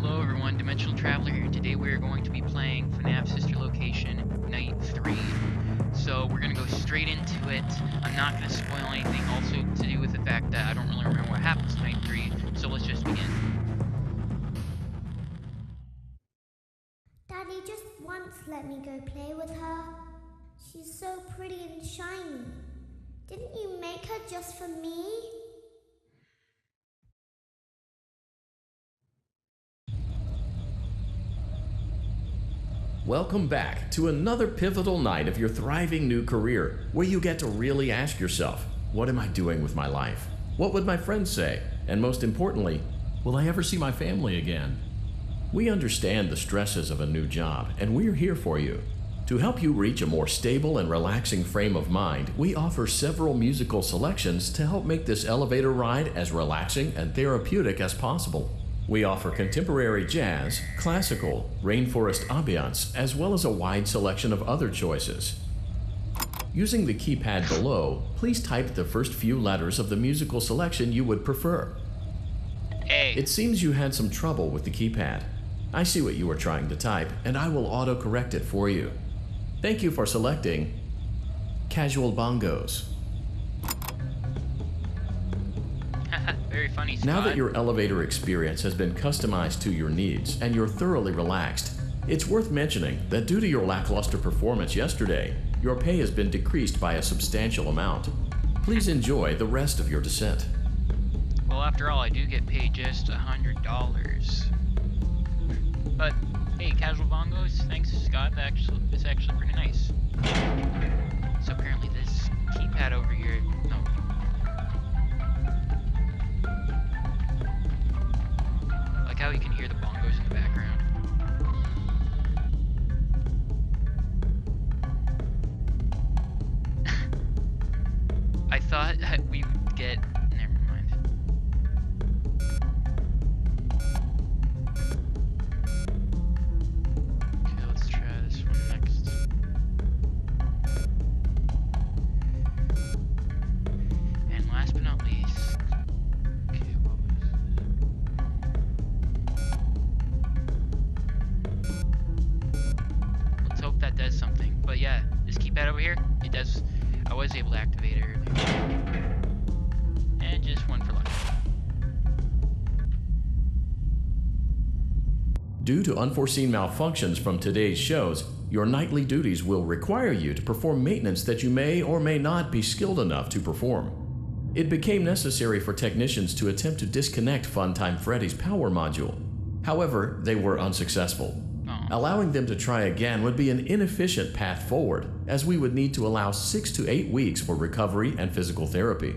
Hello everyone, Dimensional Traveler here. Today we are going to be playing FNAF Sister Location Night 3. So we're going to go straight into it. I'm not going to spoil anything, also to do with the fact that I don't really remember what happens in Night 3. So let's just begin. Daddy just once let me go play with her. She's so pretty and shiny. Didn't you make her just for me? Welcome back to another pivotal night of your thriving new career, where you get to really ask yourself, what am I doing with my life? What would my friends say? And most importantly, will I ever see my family again? We understand the stresses of a new job, and we're here for you. To help you reach a more stable and relaxing frame of mind, we offer several musical selections to help make this elevator ride as relaxing and therapeutic as possible. We offer contemporary jazz, classical, rainforest ambiance, as well as a wide selection of other choices. Using the keypad below, please type the first few letters of the musical selection you would prefer. A. It seems you had some trouble with the keypad. I see what you were trying to type, and I will auto-correct it for you. Thank you for selecting Casual Bongos. Very funny, Scott. Now that your elevator experience has been customized to your needs and you're thoroughly relaxed, it's worth mentioning that due to your lackluster performance yesterday, your pay has been decreased by a substantial amount. Please enjoy the rest of your descent. Well, after all, I do get paid just $100. But, hey, Casual Bongos, thanks, Scott. It's actually pretty nice. So apparently this keypad over here, no. Like how you can hear the bongos in the background. I thought that we would get... Never mind. Okay, let's try this one next. And last but not least... Okay, what was it? Let's hope that does something. But yeah, this keypad over here, it does... I was able to activate it earlier. And just one for luck. Due to unforeseen malfunctions from today's shows, your nightly duties will require you to perform maintenance that you may or may not be skilled enough to perform. It became necessary for technicians to attempt to disconnect Funtime Freddy's power module. However, they were unsuccessful. Allowing them to try again would be an inefficient path forward, as we would need to allow 6 to 8 weeks for recovery and physical therapy.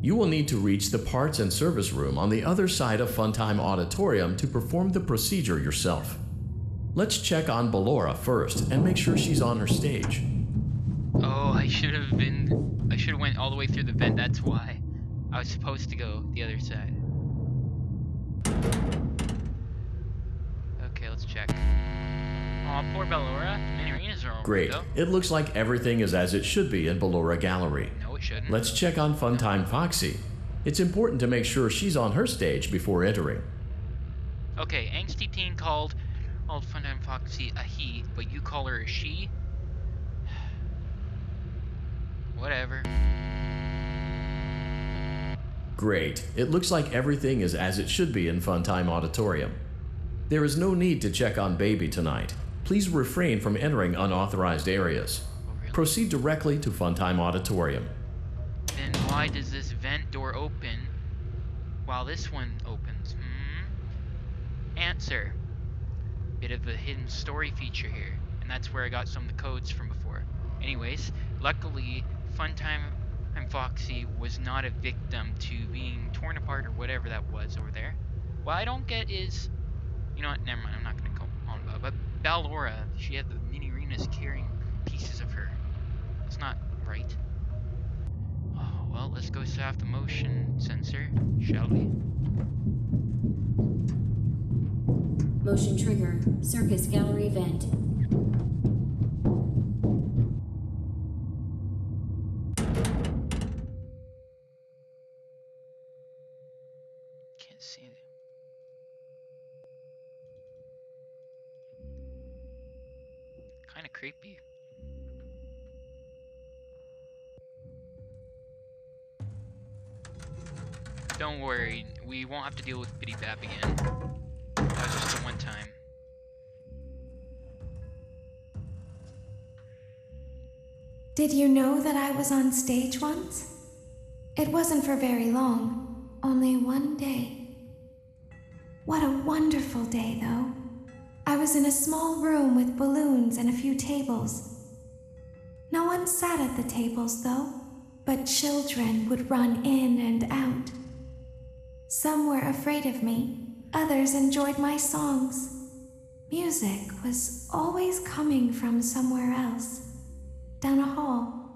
You will need to reach the parts and service room on the other side of Funtime Auditorium to perform the procedure yourself. Let's check on Ballora first and make sure she's on her stage. Oh, I should have went all the way through the vent, that's why. I was supposed to go the other side. Okay, let's check. Aw, poor Ballora. The mini arenas are over. Great. Though. It looks like everything is as it should be in Ballora Gallery. No, it shouldn't. Let's check on Funtime Foxy. It's important to make sure she's on her stage before entering. Okay, angsty teen called Funtime Foxy a he, but you call her a she? Whatever. Great. It looks like everything is as it should be in Funtime Auditorium. There is no need to check on Baby tonight. Please refrain from entering unauthorized areas. Oh, really? Proceed directly to Funtime Auditorium. Then why does this vent door open while this one opens? Answer. Bit of a hidden story feature here, and that's where I got some of the codes from before. Anyways, luckily, Funtime and Foxy was not a victim to being torn apart or whatever that was over there. What I don't get is, you know what? Never mind. I'm not gonna go on about. But Ballora, she had the mini arenas carrying pieces of her. It's not right. Oh, well, let's go set off the motion sensor, shall we? Motion trigger. Circus gallery vent. Can't see it. creepy. Don't worry, we won't have to deal with Biddy Bap again. That was just a one time. Did you know that I was on stage once? It wasn't for very long, only one day. What a wonderful day, though. I was in a small room with balloons and a few tables. No one sat at the tables, though, but children would run in and out. Some were afraid of me, others enjoyed my songs. Music was always coming from somewhere else, down a hall.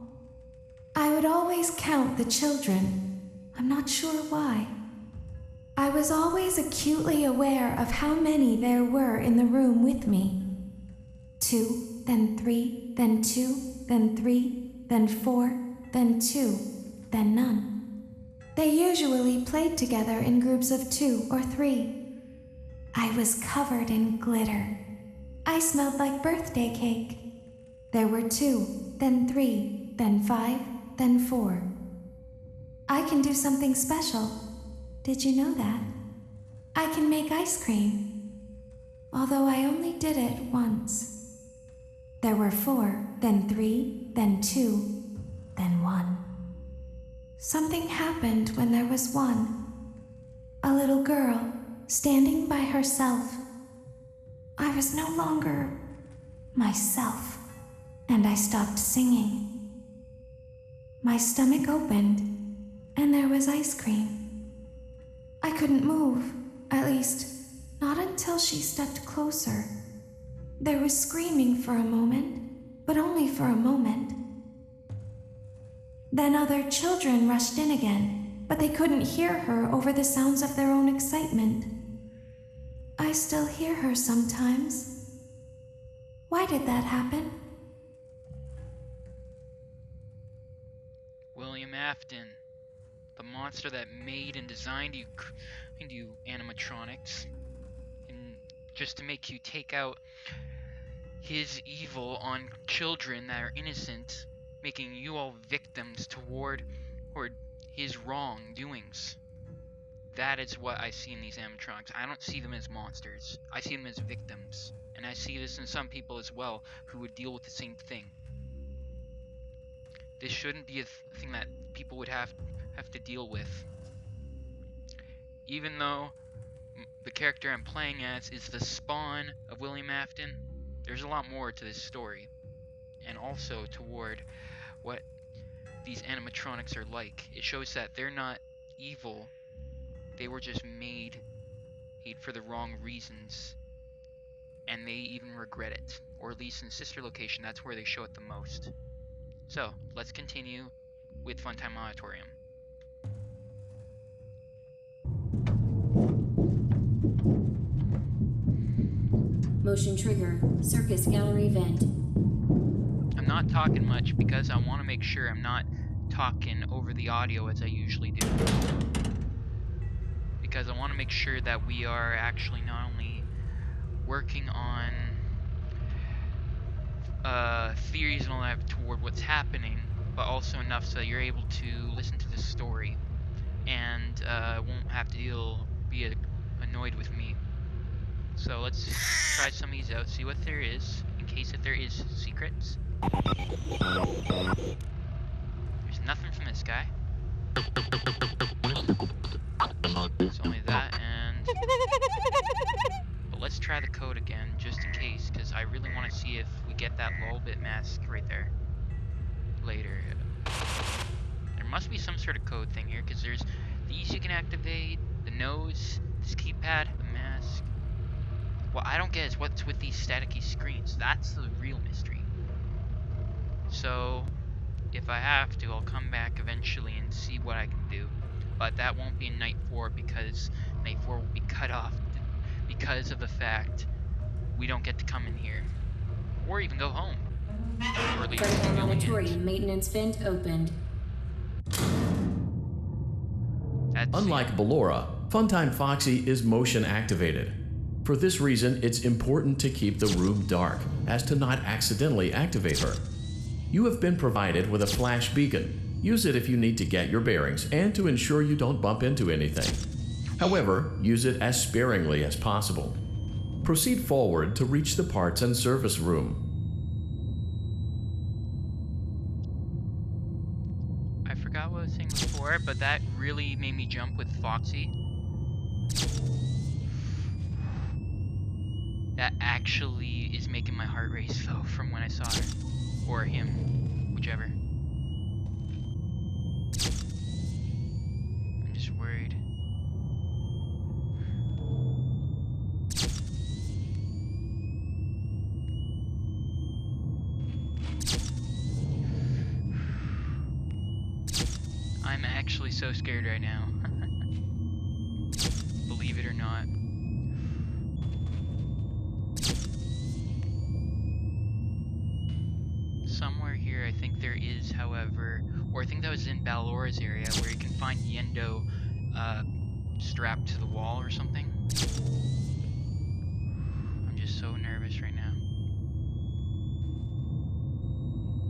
I would always count the children. I'm not sure why. I was always acutely aware of how many there were in the room with me. 2, then 3, then 2, then 3, then 4, then 2, then none. They usually played together in groups of 2 or 3. I was covered in glitter. I smelled like birthday cake. There were 2, then 3, then 5, then 4. I can do something special. Did you know that? I can make ice cream. Although I only did it once. There were 4, then 3, then 2, then 1. Something happened when there was 1. A little girl standing by herself. I was no longer myself, and I stopped singing. My stomach opened, and there was ice cream. I couldn't move, at least, not until she stepped closer. There was screaming for a moment, but only for a moment. Then other children rushed in again, but they couldn't hear her over the sounds of their own excitement. I still hear her sometimes. Why did that happen? William Afton, the monster that made and designed you animatronics, and just to make you take out his evil on children that are innocent, making you all victims toward his wrongdoings. That is what I see in these animatronics. I don't see them as monsters. I see them as victims. And I see this in some people as well who would deal with the same thing. This shouldn't be a thing that people would have to deal with. Even though the character I'm playing as is the spawn of William Afton, there's a lot more to this story. And also toward what these animatronics are like. It shows that they're not evil. They were just made for the wrong reasons. And they even regret it. Or at least in Sister Location, that's where they show it the most. So, let's continue with Funtime Auditorium. Motion trigger. Circus gallery vent. I'm not talking much because I want to make sure I'm not talking over the audio as I usually do. Because I want to make sure that we are actually not only working on theories and all that toward what's happening, but also enough so that you're able to listen to the story and won't have to be annoyed with me. So let's try some of these out, see what there is, in case if there is secrets. There's nothing from this guy. It's only that, and... But let's try the code again, just in case, because I really want to see if we get that Lolbit mask right there. Later. There must be some sort of code thing here, because there's these you can activate, the nose, this keypad, the mask. What I don't get is what's with these staticky screens. That's the real mystery. So, if I have to, I'll come back eventually and see what I can do. But that won't be in Night 4 because Night 4 will be cut off because of the fact we don't get to come in here. Or even go home. Or at least Funtime Auditorium maintenance vent opened. Unlike Ballora, Funtime Foxy is motion activated. For this reason, it's important to keep the room dark, as to not accidentally activate her. You have been provided with a flash beacon. Use it if you need to get your bearings and to ensure you don't bump into anything. However, use it as sparingly as possible. Proceed forward to reach the parts and service room. I forgot what I was saying before, but that really made me jump with Foxy. That actually is making my heart race though from when I saw her. Or him. Whichever. I'm just worried. I'm actually so scared right now. Believe it or not. Somewhere here, I think there is, however, or I think that was in Ballora's area, where you can find Yendo strapped to the wall or something. I'm just so nervous right now.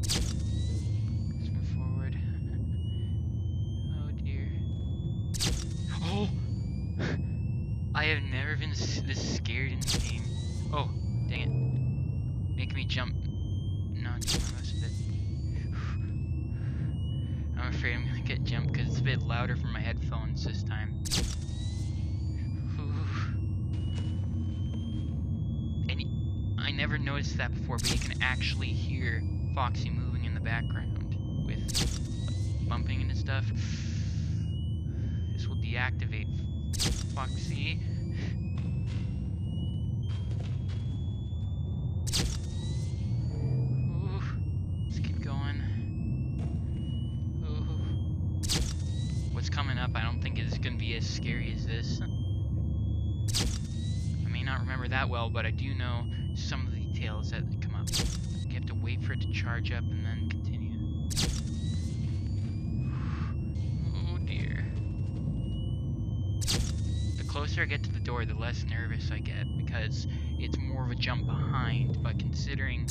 Let's move forward. Oh dear. Oh! I have never been this scared in this game. Oh, dang it. Make me jump. No, it's most of it. I'm afraid I'm gonna get jumped because it's a bit louder from my headphones this time. And I never noticed that before, but you can actually hear Foxy moving in the background with bumping and stuff. This will deactivate Foxy. Coming up, I don't think it's gonna be as scary as this. I may not remember that well, but I do know some of the details that come up. You have to wait for it to charge up and then continue. Oh dear. The closer I get to the door, the less nervous I get, because it's more of a jump behind, but considering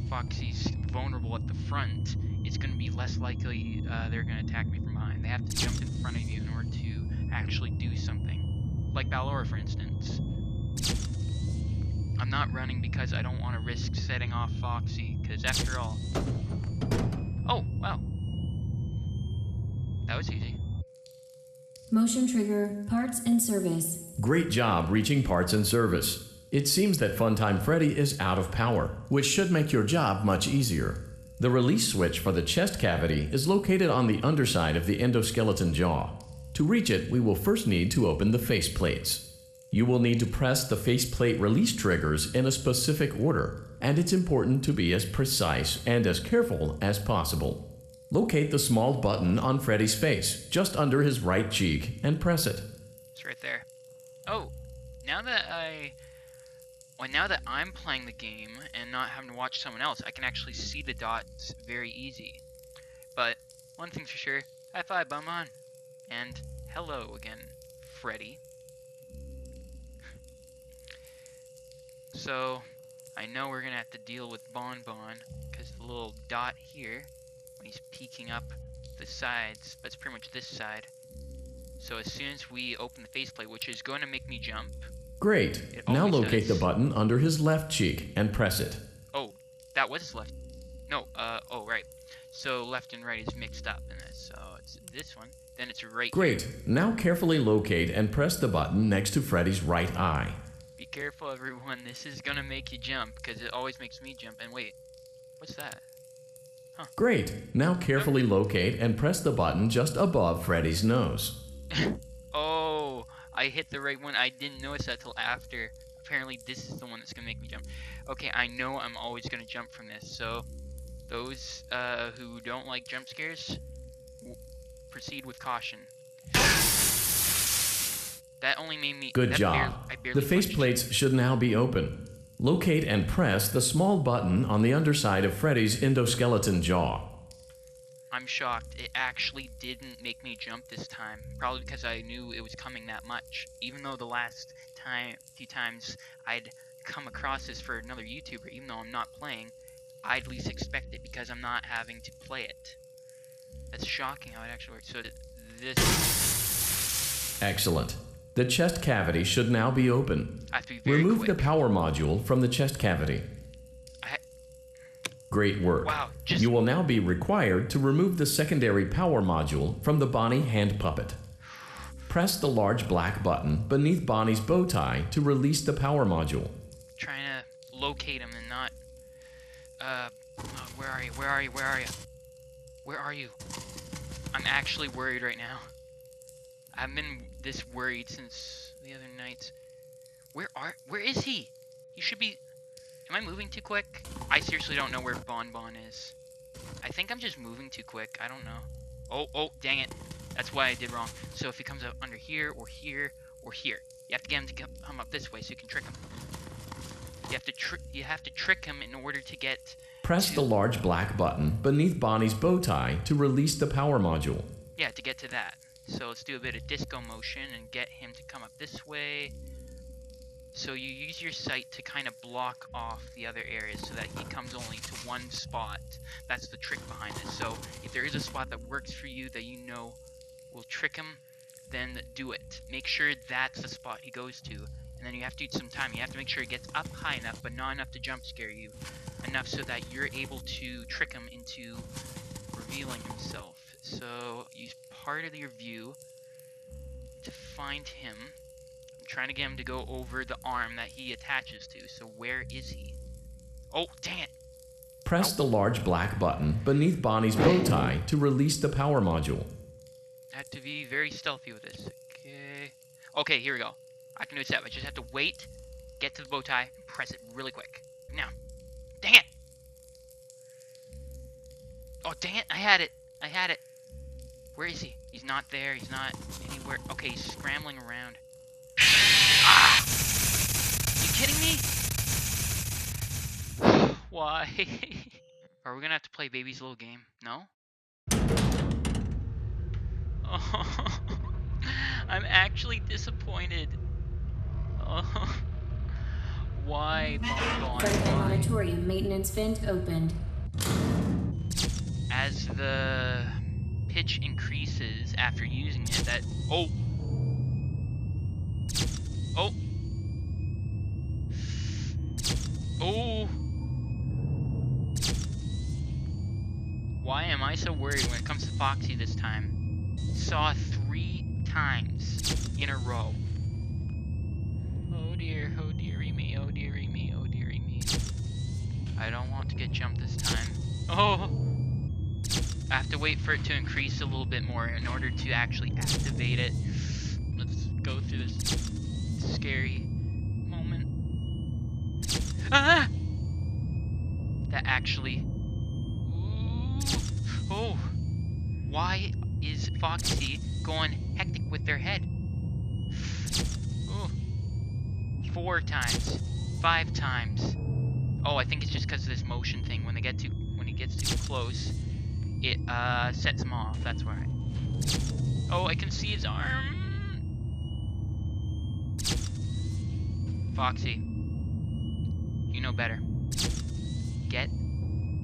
Foxy's vulnerable at the front, it's going to be less likely they're going to attack me from behind. They have to jump in front of you in order to actually do something. Like Ballora, for instance. I'm not running because I don't want to risk setting off Foxy, because after all... Oh, wow. That was easy. Motion trigger, parts and service. Great job reaching parts and service. It seems that Funtime Freddy is out of power, which should make your job much easier. The release switch for the chest cavity is located on the underside of the endoskeleton jaw. To reach it, we will first need to open the face plates. You will need to press the faceplate release triggers in a specific order, and it's important to be as precise and as careful as possible. Locate the small button on Freddy's face, just under his right cheek, and press it. It's right there. Oh, now that I'm playing the game and not having to watch someone else, I can actually see the dots very easy. But one thing's for sure, high five, bum on. And hello again, Freddy. So, I know we're gonna have to deal with Bon Bon, because the little dot here, when he's peeking up the sides, that's pretty much this side. So as soon as we open the faceplate, which is going to make me jump. Great. Now locate the button under his left cheek and press it. Oh, that was his left. No, oh, right. So left and right is mixed up in this. So it's this one, then it's right. Great. Now carefully locate and press the button next to Freddy's right eye. Be careful, everyone. This is gonna make you jump, because it always makes me jump. And wait, what's that? Huh. Great. Now carefully locate and press the button just above Freddy's nose. Oh, I hit the right one. I didn't notice that till after. Apparently this is the one that's gonna make me jump. Okay, I know I'm always gonna jump from this, so those who don't like jump scares, proceed with caution. That only made me... Good job. The faceplates should now be open. Locate and press the small button on the underside of Freddy's endoskeleton jaw. I'm shocked. It actually didn't make me jump this time. Probably because I knew it was coming that much. Even though the last few times I'd come across this for another YouTuber, even though I'm not playing, I'd at least expect it because I'm not having to play it. That's shocking how it actually works. So this... Excellent. The chest cavity should now be open. I have to be very Remove quick. the power module from the chest cavity. Great work. Wow, You will now be required to remove the secondary power module from the Bonnie hand puppet. Press the large black button beneath Bonnie's bow tie to release the power module. Trying to locate him and not... where are you? Where are you? Where are you? Where are you? I'm actually worried right now. I've been this worried since the other night. Where is he? He should be... Am I moving too quick? I seriously don't know where Bon is. I think I'm just moving too quick. I don't know. Oh, dang it. That's why I did wrong. So if he comes up under here, or here, or here, you have to get him to come up this way so you can trick him. You have to trick him in order to get... Press the large black button beneath Bonnie's bow tie to release the power module. Yeah, to get to that. So let's do a bit of disco motion and get him to come up this way. So you use your sight to kind of block off the other areas so that he comes only to one spot. That's the trick behind it. So if there is a spot that works for you that you know will trick him, then do it. Make sure that's the spot he goes to. And then you have to do some time. You have to make sure he gets up high enough, but not enough to jump scare you. Enough so that you're able to trick him into revealing himself. So use part of your view to find him. I'm trying to get him to go over the arm that he attaches to. So where is he? Oh, dang it. Press the large black button beneath Bonnie's bow tie to release the power module. I have to be very stealthy with this. Okay, here we go. I can do it step. I just have to wait, get to the bow tie, and press it really quick. Now. Dang it! Oh, dang it. I had it. Where is he? He's not there. He's not anywhere. Okay, he's scrambling around. Ah! You kidding me? Why? Are we gonna have to play Baby's little game? No? Oh, I'm actually disappointed. Oh, why, Bon? Funtime Auditorium maintenance vent opened. As the pitch increases after using it, that... Oh! Why am I so worried when it comes to Foxy this time? Saw 3 times in a row. Oh dearie me, oh dearie me, oh dearie me. I don't want to get jumped this time. Oh! I have to wait for it to increase a little bit more in order to actually activate it. Let's go through this scary moment. Ah! That actually... Ooh. Oh! Why is Foxy going hectic with their head? Ooh. 4 times. 5 times. Oh, I think it's just because of this motion thing. When he gets too close, it sets him off. That's why. Oh, I can see his arm. Foxy, you know better. Get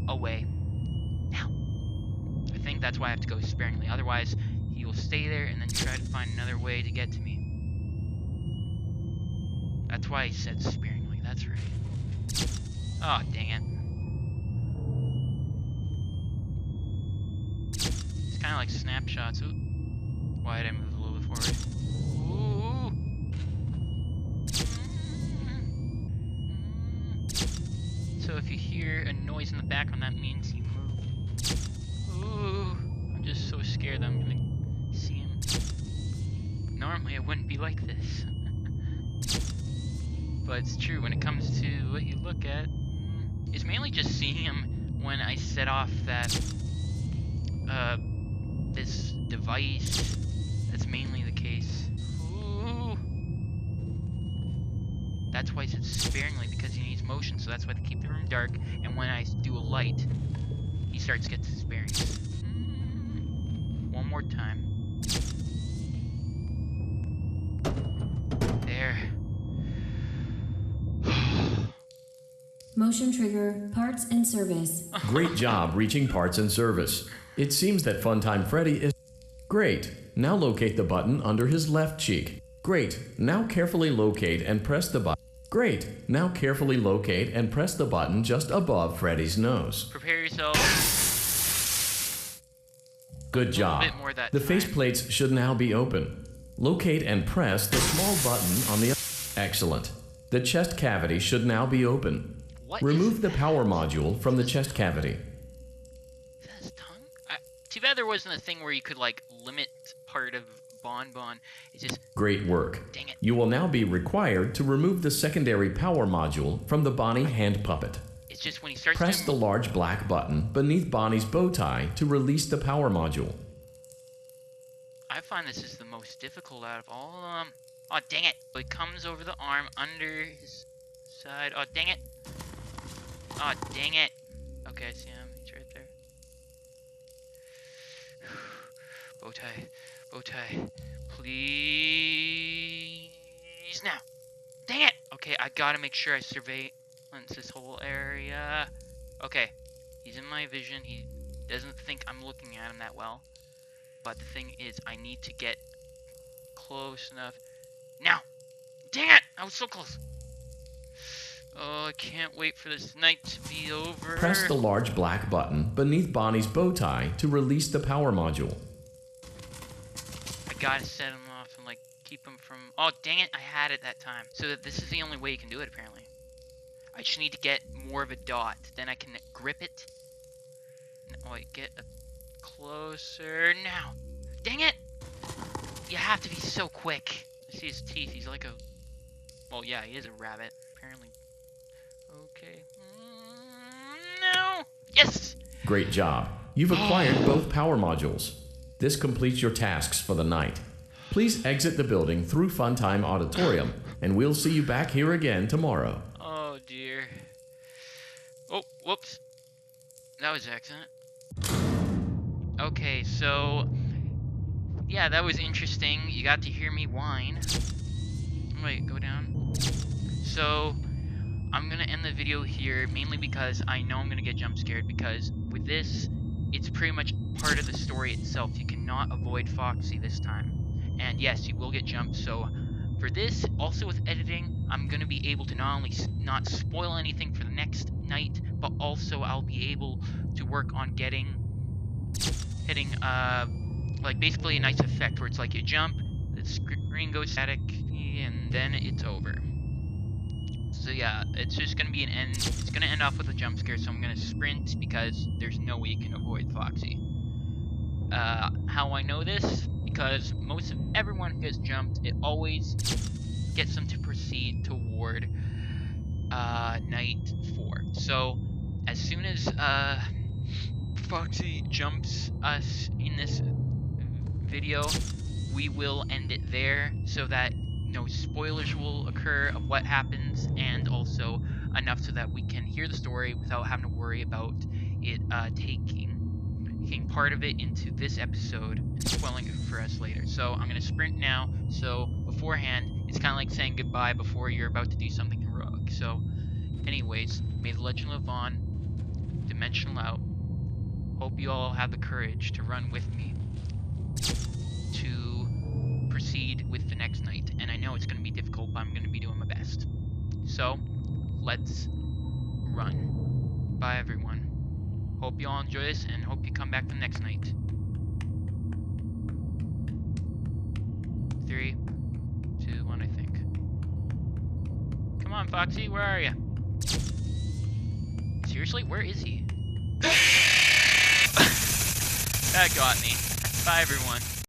away now. I think that's why I have to go sparingly. Otherwise, he will stay there and then try to find another way to get to me. That's why he said sparingly. That's right. Oh, dang it. It's kind of like snapshots. Ooh. Why did I move a little bit forward? Ooh. So if you hear a noise in the background, that means you moved. Ooh. I'm just so scared that I'm gonna see him. Normally it wouldn't be like this. But it's true, when it comes to what you look at, it's mainly just seeing him when I set off that, this device. That's mainly the case. Ooh. That's why I said sparingly, because he needs motion, so that's why they keep the room dark, and when I do a light, he starts to get to sparing. more time. There. Motion trigger, parts and service. Great job reaching parts and service. It seems that Funtime Freddy is... Great. Now locate the button under his left cheek. Great. Now carefully locate and press the button. Great. Now carefully locate and press the button just above Freddy's nose. Prepare yourself. Good job. bit more that The time. faceplates should now be open. Locate and press the small button on the... Excellent. The chest cavity should now be open. What Remove is the that? power module from the chest cavity. Is that his tongue? Too bad there wasn't a thing where you could, like, limit part of Bon. It's just... Great work. Dang it. You will now be required to remove the secondary power module from the Bonnie hand puppet. It's just when he starts Press the doing... large black button beneath Bonnie's bow tie to release the power module. I find this is the most difficult out of all of them. Oh, dang it. It comes over the arm, under his side. Oh, dang it. Oh, dang it. Okay, I see him. He's right there. Bow tie. Bow tie. Please. Now. Dang it. Okay, I gotta make sure I surveillance this whole area. Okay. He's in my vision. He doesn't think I'm looking at him that well. But the thing is, I need to get close enough. Now! Dang it! I was so close. Oh, I can't wait for this night to be over. Press the large black button beneath Bonnie's bow tie to release the power module. I gotta set him off and, like, keep him from... Oh, dang it! I had it that time. So that this is the only way you can do it, apparently. I just need to get more of a dot. Then I can grip it. Oh, wait, get a closer now. Dang it! You have to be so quick. I see his teeth. He's like a... Well, yeah, he is a rabbit. Apparently. Okay. No! Yes! Great job. You've acquired both power modules. This completes your tasks for the night. Please exit the building through Funtime Auditorium, and we'll see you back here again tomorrow. Oh, dear. Oh, whoops. That was an accident. Okay, so... Yeah, that was interesting. You got to hear me whine. Wait, go down. So, I'm gonna end the video here, mainly because I know I'm gonna get jump scared, because with this, it's pretty much part of the story itself. You cannot avoid Foxy this time. And yes, you will get jumped, so for this, also with editing, I'm gonna be able to not only not spoil anything for the next night, but also I'll be able to work on hitting, like basically a nice effect where it's like you jump, the screen goes static, and then it's over. So yeah, it's just gonna be an end. It's gonna end off with a jump scare, so I'm gonna sprint because there's no way you can avoid Foxy. How I know this? Because most of everyone who gets jumped, it always gets them to proceed toward night 4. So as soon as Foxy jumps us in this video, we will end it there so that no spoilers will occur of what happens, and also enough so that we can hear the story without having to worry about it taking part of it into this episode and spoiling it for us later. So I'm going to sprint now, so beforehand it's kind of like saying goodbye before you're about to do something heroic. So anyways, may the legend live on, dimensional out. Hope you all have the courage to run with me to proceed with the next night. And I know it's going to be difficult, but I'm going to be doing my best. So, let's run. Bye, everyone. Hope you all enjoy this, and hope you come back the next night. 3, 2, 1, I think. Come on, Foxy, where are you? Seriously, where is he? That got me. Bye, everyone.